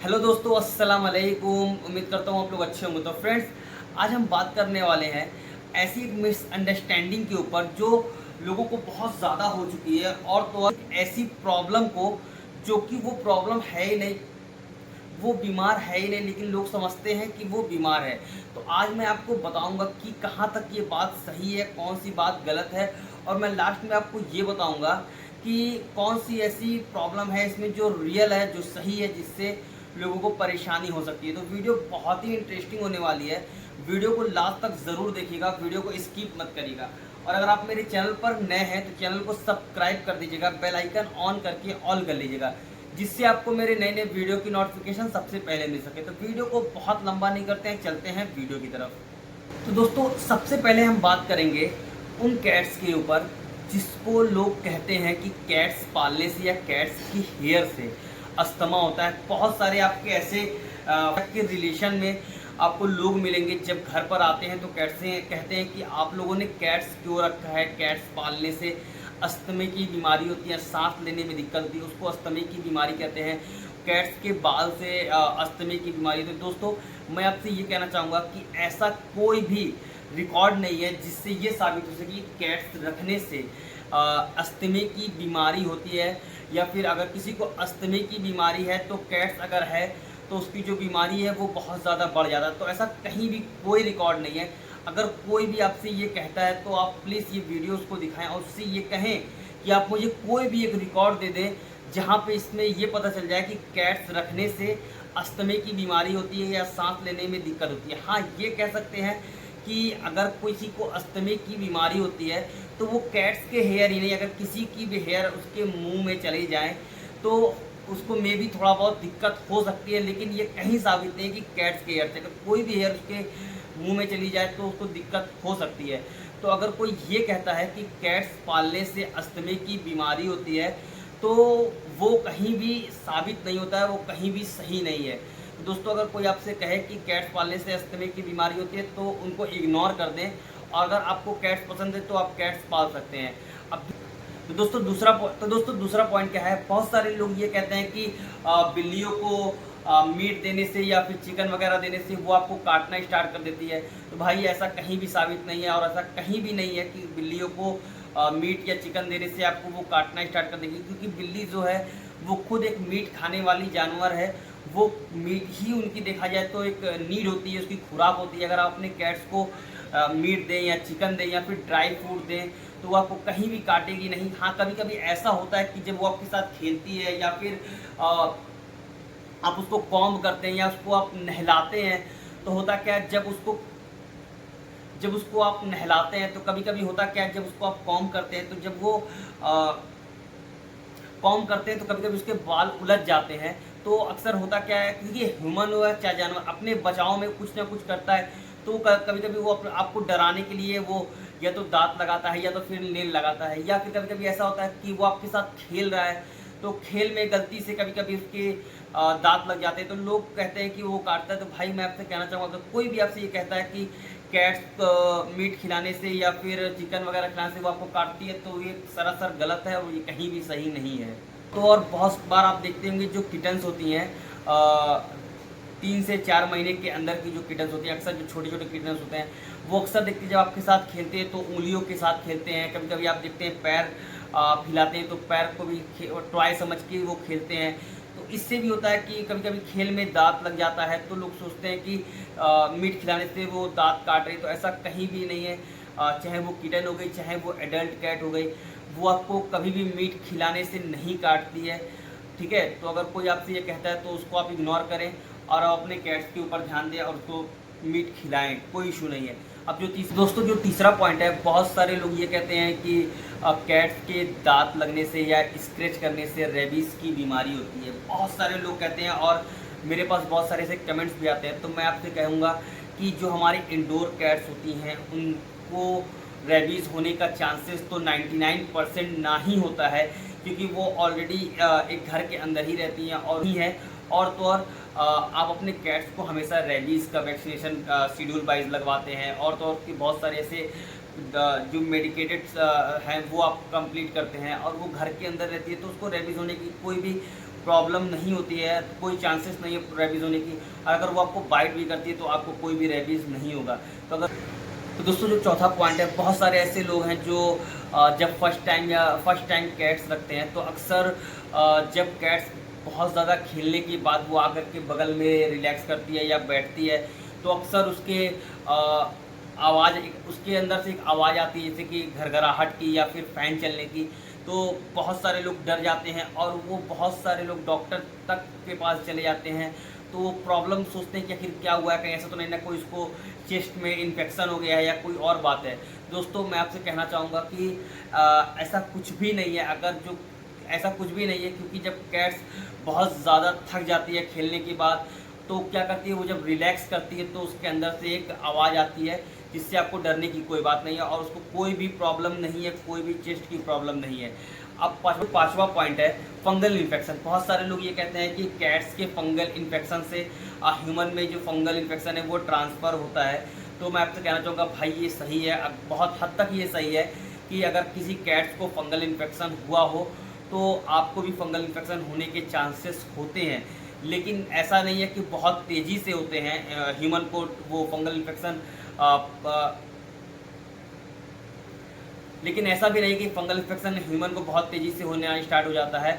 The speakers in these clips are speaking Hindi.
हेलो दोस्तों, अस्सलाम वालेकुम। उम्मीद करता हूँ आप लोग अच्छे होंगे। तो फ्रेंड्स, आज हम बात करने वाले हैं ऐसी एक मिसअंडरस्टैंडिंग के ऊपर जो लोगों को बहुत ज़्यादा हो चुकी है, और तो और ऐसी प्रॉब्लम को जो कि वो प्रॉब्लम है ही नहीं, वो बीमार है ही नहीं, लेकिन लोग समझते हैं कि वो बीमार है। तो आज मैं आपको बताऊंगा कि कहाँ तक ये बात सही है, कौन सी बात गलत है, और मैं लास्ट में आपको ये बताऊंगा कि कौन सी ऐसी प्रॉब्लम है इसमें जो रियल है, जो सही है, जिससे लोगों को परेशानी हो सकती है। तो वीडियो बहुत ही इंटरेस्टिंग होने वाली है। वीडियो को लास्ट तक ज़रूर देखिएगा, वीडियो को स्किप मत करिएगा। और अगर आप मेरे चैनल पर नए हैं तो चैनल को सब्सक्राइब कर दीजिएगा, बेल आइकन ऑन करके ऑल कर लीजिएगा, जिससे आपको मेरे नए नए वीडियो की नोटिफिकेशन सबसे पहले मिल सके। तो वीडियो को बहुत लंबा नहीं करते हैं, चलते हैं वीडियो की तरफ। तो दोस्तों, सबसे पहले हम बात करेंगे उन कैट्स के ऊपर जिसको लोग कहते हैं कि कैट्स पालने से या कैट्स की हेयर से अस्थमा होता है। बहुत सारे आपके ऐसे के रिलेशन में आपको लोग मिलेंगे, जब घर पर आते हैं तो कैट्स कहते हैं कि आप लोगों ने कैट्स क्यों रखा है, कैट्स पालने से अस्थमे की बीमारी होती है, सांस लेने में दिक्कत होती है, उसको अस्थमे की बीमारी कहते हैं। कैट्स के बाल से अस्थमे की बीमारी। तो दोस्तों, मैं आपसे ये कहना चाहूँगा कि ऐसा कोई भी रिकॉर्ड नहीं है जिससे ये साबित हो सके कि कैट्स रखने से अस्थमे की बीमारी होती है, या फिर अगर किसी को अस्थमे की बीमारी है तो कैट्स अगर है तो उसकी जो बीमारी है वो बहुत ज़्यादा बढ़ जाता है। तो ऐसा कहीं भी कोई रिकॉर्ड नहीं है। अगर कोई भी आपसे ये कहता है तो आप प्लीज़ ये वीडियो उसको दिखाएं और उससे ये कहें कि आप मुझे कोई भी एक रिकॉर्ड दे दें जहाँ पे इसमें ये पता चल जाए कि कैट्स रखने से अस्थमे की बीमारी होती है या सांस लेने में दिक्कत होती है। हाँ, ये कह सकते हैं कि अगर किसी को अस्थमे की बीमारी होती है तो वो कैट्स के हेयर ही नहीं, अगर किसी की भी हेयर उसके मुंह में चली जाए तो उसको में भी थोड़ा बहुत दिक्कत हो सकती है। लेकिन ये कहीं साबित नहीं कि कैट्स के हेयर से, अगर कोई भी हेयर उसके मुंह में चली जाए तो उसको दिक्कत हो सकती है। तो अगर कोई ये कहता है कि कैट्स पालने से अस्थमे की बीमारी होती है तो वो कहीं भी साबित नहीं होता है, वो कहीं भी सही नहीं है। तो दोस्तों, अगर कोई आपसे कहे कि कैट्स पालने से अस्थमे की बीमारी होती है तो उनको इग्नोर कर दें, और अगर आपको कैट्स पसंद है तो आप कैट्स पाल सकते हैं। अब तो दोस्तों दूसरा पॉइंट क्या है, बहुत सारे लोग ये कहते हैं कि बिल्लियों को मीट देने से या फिर चिकन वगैरह देने से वो आपको काटना स्टार्ट कर देती है। तो भाई, ऐसा कहीं भी साबित नहीं है, और ऐसा कहीं भी नहीं है कि बिल्लियों को मीट या चिकन देने से आपको वो काटना स्टार्ट कर देगी, क्योंकि बिल्ली जो है वो खुद एक मीट खाने वाली जानवर है। वो मीट ही उनकी देखा जाए तो एक नीड होती है, उसकी खुराक होती है। अगर आप अपने कैट्स को मीट दें या चिकन दें या फिर ड्राई फ्रूट दें तो वो आपको कहीं भी काटेगी नहीं। हाँ, कभी कभी ऐसा होता है कि जब वो आपके साथ खेलती है या फिर आप उसको कॉम्ब करते हैं या उसको आप नहलाते हैं, तो होता क्या है, जब उसको आप नहलाते हैं तो कभी कभी होता क्या है, जब उसको आप कॉम्ब करते हैं तो जब वो कॉम्ब करते हैं तो कभी कभी उसके बाल उलझ जाते हैं। तो अक्सर होता क्या है, क्योंकि ह्यूमन हो या चाहे जानवर अपने बचाव में कुछ ना कुछ करता है, तो कभी कभी वो आपको डराने के लिए वो या तो दांत लगाता है या तो फिर नेल लगाता है, या फिर कभी कभी ऐसा होता है कि वो आपके साथ खेल रहा है तो खेल में गलती से कभी कभी उसके दांत लग जाते हैं, तो लोग कहते हैं कि वो काटता है। तो भाई, मैं आपसे कहना चाहूँगा, अगर कोई भी आपसे ये कहता है कि कैट्स मीट खिलाने से या फिर चिकन वगैरह खिलाने से वो आपको काटती है, तो ये सरासर गलत है और ये कहीं भी सही नहीं है। तो और बहुत बार आप देखते होंगे जो किटन्स होती हैं 3 से 4 महीने के अंदर की जो किटन्स होती हैं, अक्सर जो छोटे छोटे किटन्स होते हैं वो अक्सर देखते हैं जब आपके साथ खेलते हैं तो उंगलियों के साथ खेलते हैं। कभी कभी आप देखते हैं पैर फैलाते हैं तो पैर को भी टॉय समझ के वो खेलते हैं। तो इससे भी होता है कि कभी कभी खेल में दांत लग जाता है तो लोग सोचते हैं कि मीट खिलाने से वो दांत काट रही, तो ऐसा कहीं भी नहीं है। चाहे वो किटन हो गई, चाहे वो एडल्ट कैट हो गई, वो आपको कभी भी मीट खिलाने से नहीं काटती है। ठीक है, तो अगर कोई आपसे ये कहता है तो उसको आप इग्नोर करें और अपने कैट्स के ऊपर ध्यान दें और उसको मीट खिलाएं, कोई इशू नहीं है। अब जो तीसरा पॉइंट है, बहुत सारे लोग ये कहते हैं कि कैट्स के दांत लगने से या स्क्रैच करने से रेबीज़ की बीमारी होती है। बहुत सारे लोग कहते हैं और मेरे पास बहुत सारे ऐसे कमेंट्स भी आते हैं। तो मैं आपसे कहूँगा कि जो हमारी इंडोर कैट्स होती हैं उनको रेबीज़ होने का चांसेस तो 99% ना ही होता है, क्योंकि वो ऑलरेडी एक घर के अंदर ही रहती हैं और ही है। और तो और आप अपने कैट्स को हमेशा रेबीज़ का वैक्सीनेशन शेड्यूल वाइज लगवाते हैं, और तो और कि बहुत सारे ऐसे जो मेडिकेटेड हैं वो आप कंप्लीट करते हैं, और वो घर के अंदर रहती है तो उसको रेबीज़ होने की कोई भी प्रॉब्लम नहीं होती है, कोई चांसेस नहीं है रेबीज़ होने की। अगर वो आपको बाइट भी करती है तो आपको कोई भी रेबीज़ नहीं होगा। तो दोस्तों जो चौथा पॉइंट है, बहुत सारे ऐसे लोग हैं जो जब फर्स्ट टाइम कैट्स रखते हैं तो अक्सर जब कैट्स बहुत ज़्यादा खेलने के बाद वो आकर के बगल में रिलैक्स करती है या बैठती है तो अक्सर उसके अंदर से एक आवाज़ आती है, जैसे कि घरघराहट की या फिर फ़ैन चलने की। तो बहुत सारे लोग डर जाते हैं और वो बहुत सारे लोग डॉक्टर तक के पास चले जाते हैं। तो वो प्रॉब्लम सोचते हैं कि आखिर क्या हुआ है, कहीं ऐसा तो नहीं ना कोई इसको चेस्ट में इन्फेक्शन हो गया है या कोई और बात है। दोस्तों मैं आपसे कहना चाहूँगा कि ऐसा कुछ भी नहीं है, ऐसा कुछ भी नहीं है, क्योंकि जब कैट्स बहुत ज़्यादा थक जाती है खेलने के बाद तो क्या करती है, वो जब रिलैक्स करती है तो उसके अंदर से एक आवाज़ आती है जिससे आपको डरने की कोई बात नहीं है और उसको कोई भी प्रॉब्लम नहीं है, कोई भी चेस्ट की प्रॉब्लम नहीं है। अब पाँचवा पॉइंट है फंगल इन्फेक्शन। बहुत सारे लोग ये कहते हैं कि कैट्स के फंगल इन्फेक्शन से ह्यूमन में जो फंगल इन्फेक्शन है वो ट्रांसफ़र होता है। तो मैं आपसे कहना चाहूँगा भाई ये सही है, बहुत हद तक ये सही है कि अगर किसी कैट्स को फंगल इन्फेक्शन हुआ हो तो आपको भी फंगल इन्फेक्शन होने के चांसेस होते हैं। लेकिन ऐसा नहीं है कि बहुत तेज़ी से होते हैं ह्यूमन को वो फंगल इन्फेक्शन, लेकिन ऐसा भी नहीं कि फंगल इन्फेक्शन ह्यूमन को बहुत तेज़ी से होने स्टार्ट हो जाता है।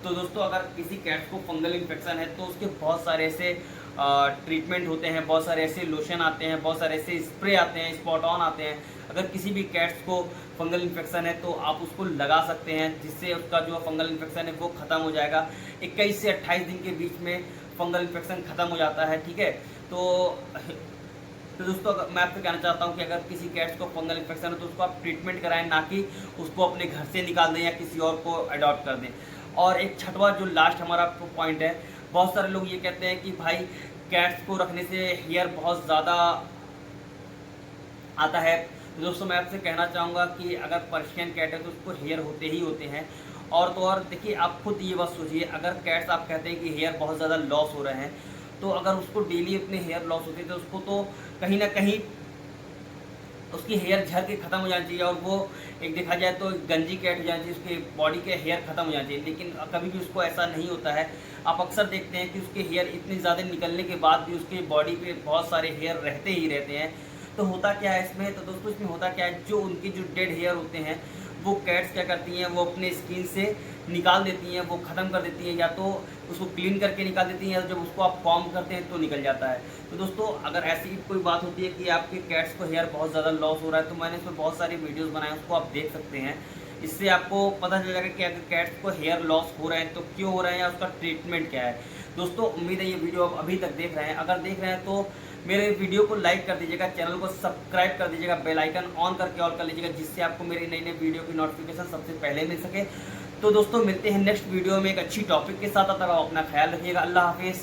तो दोस्तों अगर किसी कैट को फंगल इन्फेक्शन है तो उसके बहुत सारे ऐसे ट्रीटमेंट होते हैं, बहुत सारे ऐसे लोशन आते हैं, बहुत सारे ऐसे स्प्रे आते हैं, स्पॉट ऑन आते हैं। अगर किसी भी कैट्स को फंगल इन्फेक्शन है तो आप उसको लगा सकते हैं, जिससे उसका जो फंगल इन्फेक्शन है वो ख़त्म हो जाएगा। 21 से 28 दिन के बीच में फंगल इन्फेक्शन ख़त्म हो जाता है, ठीक है। तो दोस्तों मैं आपको कहना चाहता हूँ कि अगर किसी कैट्स को फंगल इन्फेक्शन है तो उसको आप ट्रीटमेंट कराएं, ना कि उसको अपने घर से निकाल दें या किसी और को अडॉप्ट कर दें। और एक छठवां जो लास्ट हमारा पॉइंट है, बहुत सारे लोग ये कहते हैं कि भाई कैट्स को रखने से हेयर बहुत ज़्यादा आता है। तो दोस्तों मैं आपसे कहना चाहूँगा कि अगर पर्शियन कैट है तो उसको हेयर होते ही होते हैं। और तो और देखिए, आप खुद ये बात सोचिए, अगर कैट्स आप कहते हैं कि हेयर बहुत ज़्यादा लॉस हो रहे हैं तो अगर उसको डेली अपने हेयर लॉस होते तो उसको तो कहीं ना कहीं उसकी हेयर झड़ के ख़त्म हो जानी चाहिए और वो एक देखा जाए तो गंजी कैट हो जानी चाहिए, उसके बॉडी के हेयर ख़त्म हो जानी चाहिए। लेकिन कभी भी उसको ऐसा नहीं होता है। आप अक्सर देखते हैं कि उसके हेयर इतने ज़्यादा निकलने के बाद भी उसके बॉडी पे बहुत सारे हेयर रहते ही रहते हैं। तो होता क्या है इसमें, तो दोस्तों इसमें होता क्या है, जो उनके जो डेड हेयर होते हैं वो कैट्स क्या करती हैं, वो अपने स्किन से निकाल देती हैं, वो ख़त्म कर देती हैं, या तो उसको क्लीन करके निकाल देती हैं, या जब उसको आप कॉम्ब करते हैं तो निकल जाता है। तो दोस्तों अगर ऐसी कोई बात होती है कि आपके कैट्स को हेयर बहुत ज़्यादा लॉस हो रहा है तो मैंने इसमें बहुत सारी वीडियोज़ बनाए, उसको आप देख सकते हैं। इससे आपको पता चल जाएगा कि अगर कैट्स को हेयर लॉस हो रहे हैं तो क्यों हो रहे हैं या उसका ट्रीटमेंट क्या है। दोस्तों उम्मीद है ये वीडियो आप अभी तक देख रहे हैं, अगर देख रहे हैं तो मेरे वीडियो को लाइक कर दीजिएगा, चैनल को सब्सक्राइब कर दीजिएगा, बेल आइकन ऑन करके ऑल कर लीजिएगा, जिससे आपको मेरी नई नई वीडियो की नोटिफिकेशन सबसे पहले मिल सके। तो दोस्तों मिलते हैं नेक्स्ट वीडियो में एक अच्छी टॉपिक के साथ, तब तक आप अपना ख्याल रखिएगा। अल्लाह हाफिज़।